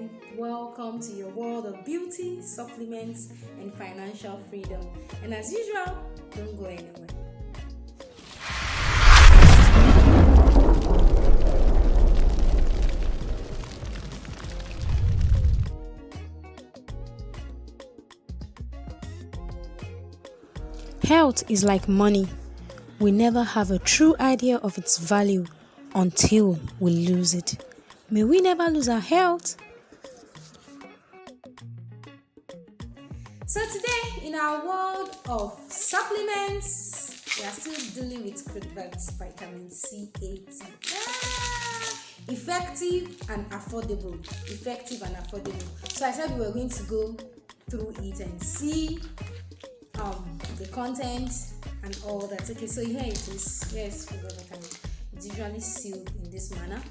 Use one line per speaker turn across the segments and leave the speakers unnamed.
Hi, welcome to your world of beauty, supplements, and financial freedom. And as usual, don't go anywhere.
Health is like money. We never have a true idea of its value until we lose it. May we never lose our health.
So today, in our world of supplements, we are still dealing with kruidvat, vitamin C, A, T. Effective and affordable. Effective and affordable. So I said we were going to go through it and see the content and all that. Okay, so here it is. Yes, it's usually sealed in this manner,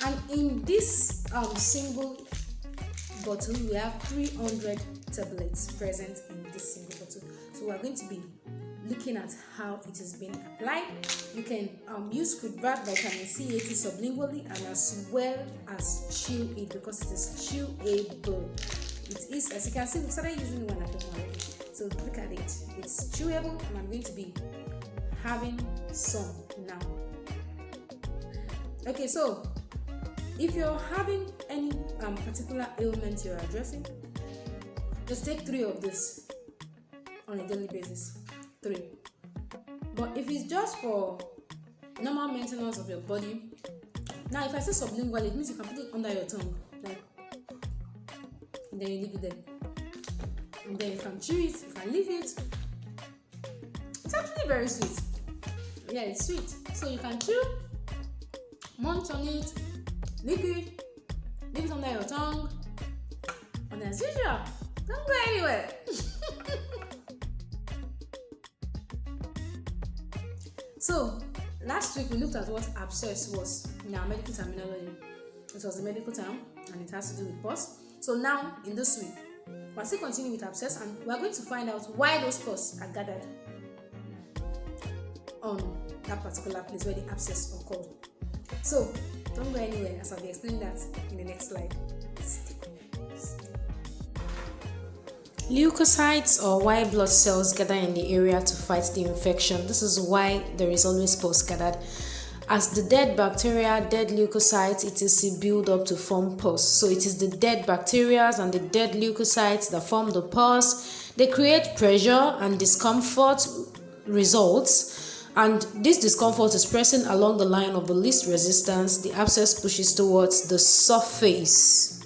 and in this single bottle we have 300 tablets present in this single bottle. So we are going to be looking at how it is being applied. You can use kruidvat vitamin C 80 sublingually and as well as chew it because it is chewable. It is, as you can see, we started using one at home already. So look at it. It's chewable, and I'm going to be having some now. Okay, so if you're having any particular ailment you're addressing, just take 3 of this on a daily basis. 3. But if it's just for normal maintenance of your body, now if I say sublingual, it means you can put it under your tongue, like, and then you leave it there. And then you can chew it, you can leave it. It's actually very sweet. Yeah, it's sweet. So you can chew, munch on it, leave it under your tongue, and as usual, don't go anywhere. So last week we looked at what abscess was in our medical terminology. It was a medical term and it has to do with pus. So now in this week, we're still continuing with abscess, and we're going to find out why those pus are gathered on that particular place where the abscess occurred. So don't go anywhere as I'll be explaining that in the next slide.
Leukocytes or white blood cells gather in the area to fight the infection. This is why there is always pus gathered. As the dead bacteria, dead leukocytes, it is built up to form pus. So it is the dead bacteria and the dead leukocytes that form the pus. They create pressure and discomfort results. And this discomfort is pressing along the line of the least resistance. The abscess pushes towards the surface.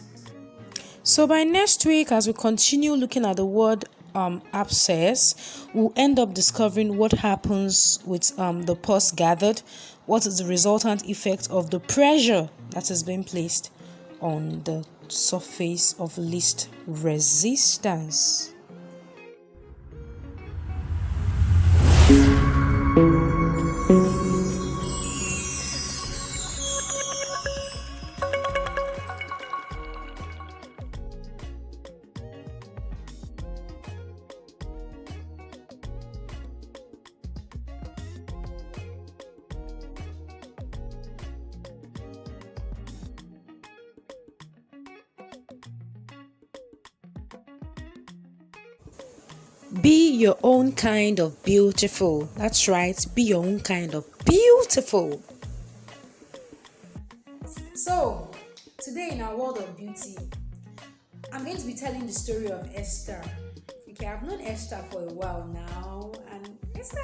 So by next week, as we continue looking at the word abscess, we'll end up discovering what happens with the pus gathered, what is the resultant effect of the pressure that is being placed on the surface of least resistance. Be your own kind of beautiful. That's right. Be your own kind of beautiful.
So today in our world of beauty, I'm going to be telling the story of Esther. Okay, I've known Esther for a while now, and Esther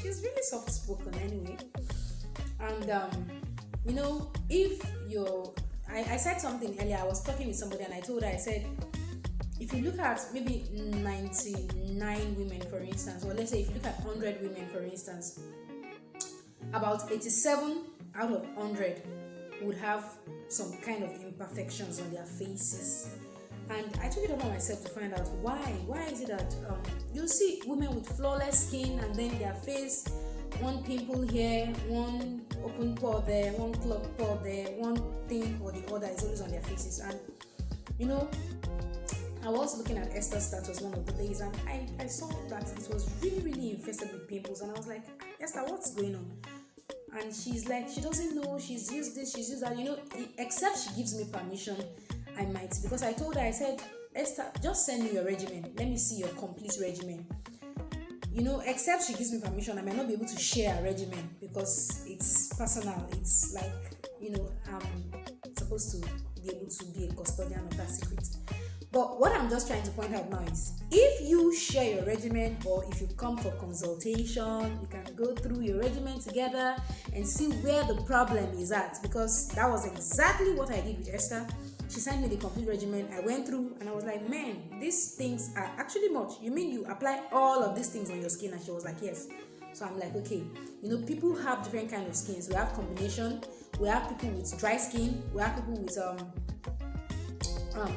she's really soft-spoken anyway. And I said something earlier. I was talking with somebody and I told her, I said, if you look at maybe 99 women, for instance, or let's say if you look at 100 women, for instance, about 87 out of 100 would have some kind of imperfections on their faces. And I took it upon myself to find out why. Why is it that you see women with flawless skin and then their face, one pimple here, one open pore there, one clogged pore there, one thing or the other is always on their faces. And I was looking at Esther's status one of the days, and I saw that it was really, really infested with pimples. And I was like, Esther, what's going on? And she's like, she doesn't know, she's used this, she's used that, except she gives me permission, I might, because I told her, I said, Esther, just send me your regimen. Let me see your complete regimen. Except she gives me permission, I might not be able to share a regimen because it's personal. It's like, I'm supposed to be able to be a custodian of that secret. But what I'm just trying to point out now is, if you share your regimen, or if you come for consultation, we can go through your regimen together and see where the problem is at, because that was exactly what I did with Esther. She sent me the complete regimen. I went through and I was like, man, these things are actually much. You mean you apply all of these things on your skin? And she was like, yes. So I'm like, okay, people have different kind of skins. We have combination. We have people with dry skin. We have people with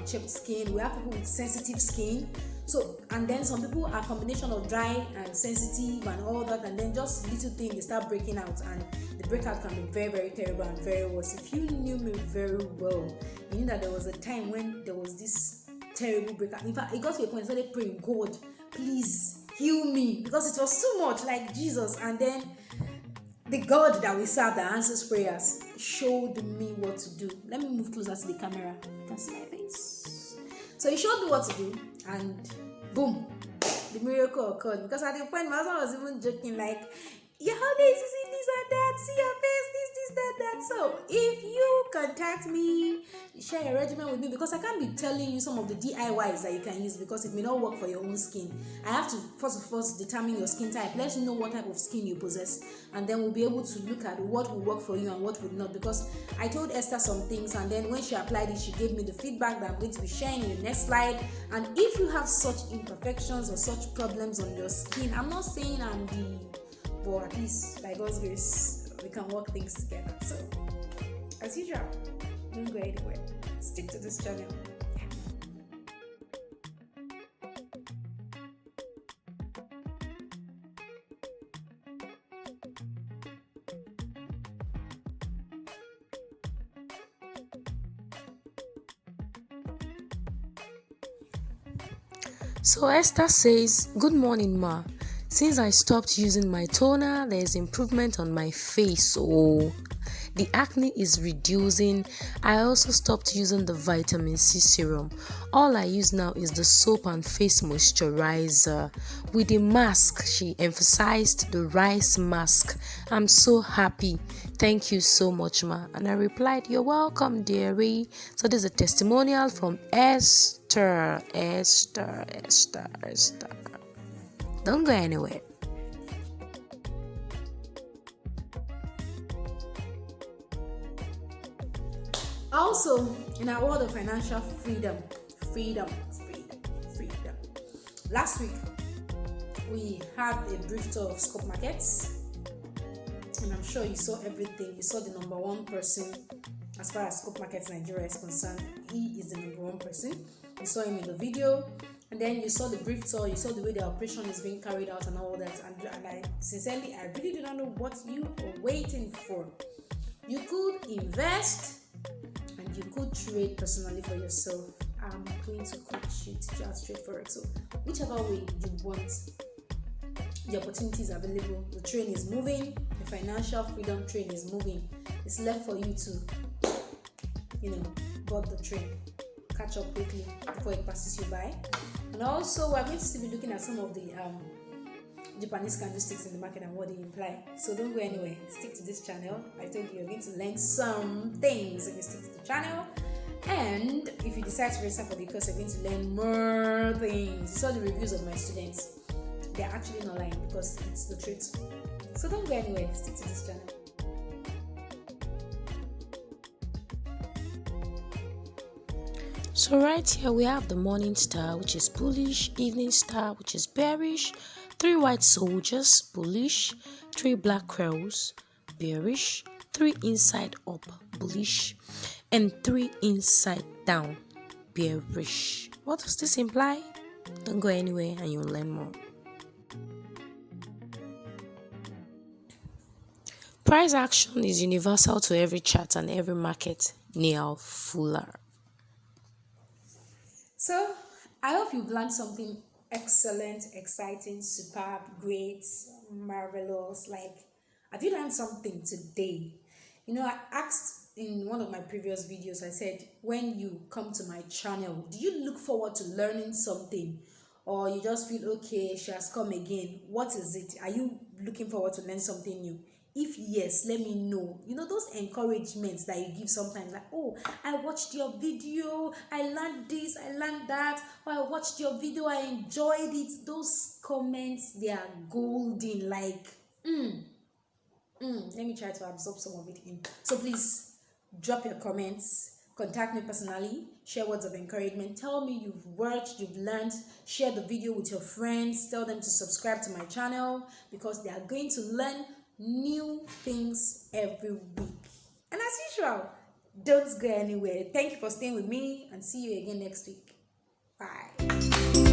chapped skin. We have people with sensitive skin. So, and then some people are combination of dry and sensitive and all that, and then just little things, they start breaking out, and the breakout can be very, very terrible and very worse. If you knew me very well, you knew that there was a time when there was this terrible breakout. In fact, it got to a point I started praying, God, please heal me, because it was too much, like Jesus. And then the God that we serve, that answers prayers, showed me what to do. Let me move closer to the camera. You can see my face. So he showed me what to do, and boom, the miracle occurred. Because at the point, my husband was even joking, like, your holidays, you see this and that, see your face, this, that. So if you contact me, share your regimen with me, because I can't be telling you some of the DIYs that you can use, because it may not work for your own skin. I have to first determine your skin type. Let's know what type of skin you possess, and then we'll be able to look at what will work for you and what would not. Because I told Esther some things, and then when she applied it, she gave me the feedback that I'm going to be sharing in the next slide. And if you have such imperfections or such problems on your skin, I'm not saying I'm the, but at least by God's grace, we can work things together. So, as usual, don't go anywhere. Stick to this channel.
So Esther says, good morning, ma. Since I stopped using my toner, there is improvement on my face. Oh, the acne is reducing. I also stopped using the vitamin C serum. All I use now is the soap and face moisturizer. With the mask, she emphasized the rice mask. I'm so happy. Thank you so much, ma. And I replied, you're welcome, dearie. So there's a testimonial from Esther. Don't go anywhere.
Also, in our world of financial freedom. Last week, we had a brief tour of scope markets, and I'm sure you saw everything. You saw the number one person as far as scope markets Nigeria is concerned. He is the number one person. You saw him in the video, and then you saw the brief tour. You saw the way the operation is being carried out and all that. And I sincerely, I really do not know what you are waiting for. You could invest, and you could trade personally for yourself. I'm going to coach you, teach you how to trade Forex. So whichever way you want, the opportunity is available. The train is moving. The financial freedom train is moving. It's left for you to, board the train. Catch up quickly before it passes you by. And also, we're going to still be looking at some of the Japanese candlesticks in the market and what they imply. So don't go anywhere. Stick to this channel. I told you you're going to learn some things if you stick to the channel. And if you decide to register for the course, you're going to learn more things. You saw the reviews of my students. They're actually not lying, because it's the truth. So don't go anywhere. Stick to this channel.
So right here we have the morning star, which is bullish, evening star, which is bearish, 3 white soldiers, bullish, 3 black crows, bearish, 3 inside up, bullish, and 3 inside down, bearish. What does this imply? Don't go anywhere and you'll learn more. Price action is universal to every chart and every market. Neil Fuller.
So I hope you've learned something excellent, exciting, superb, great, marvelous. Like, have you learned something today? I asked in one of my previous videos, I said, when you come to my channel, do you look forward to learning something, or you just feel, okay, she has come again? What is it? Are you looking forward to learn something new? If yes, let me know. You know, those encouragements that you give sometimes, like, oh, I watched your video, I learned this, I learned that, or I watched your video, I enjoyed it. Those comments, they are golden. Like, let me try to absorb some of it in. So please drop your comments, contact me personally, share words of encouragement, tell me you've watched, you've learned, share the video with your friends, tell them to subscribe to my channel, because they are going to learn new things every week. And as usual, don't go anywhere. Thank you for staying with me, and see you again next week. Bye.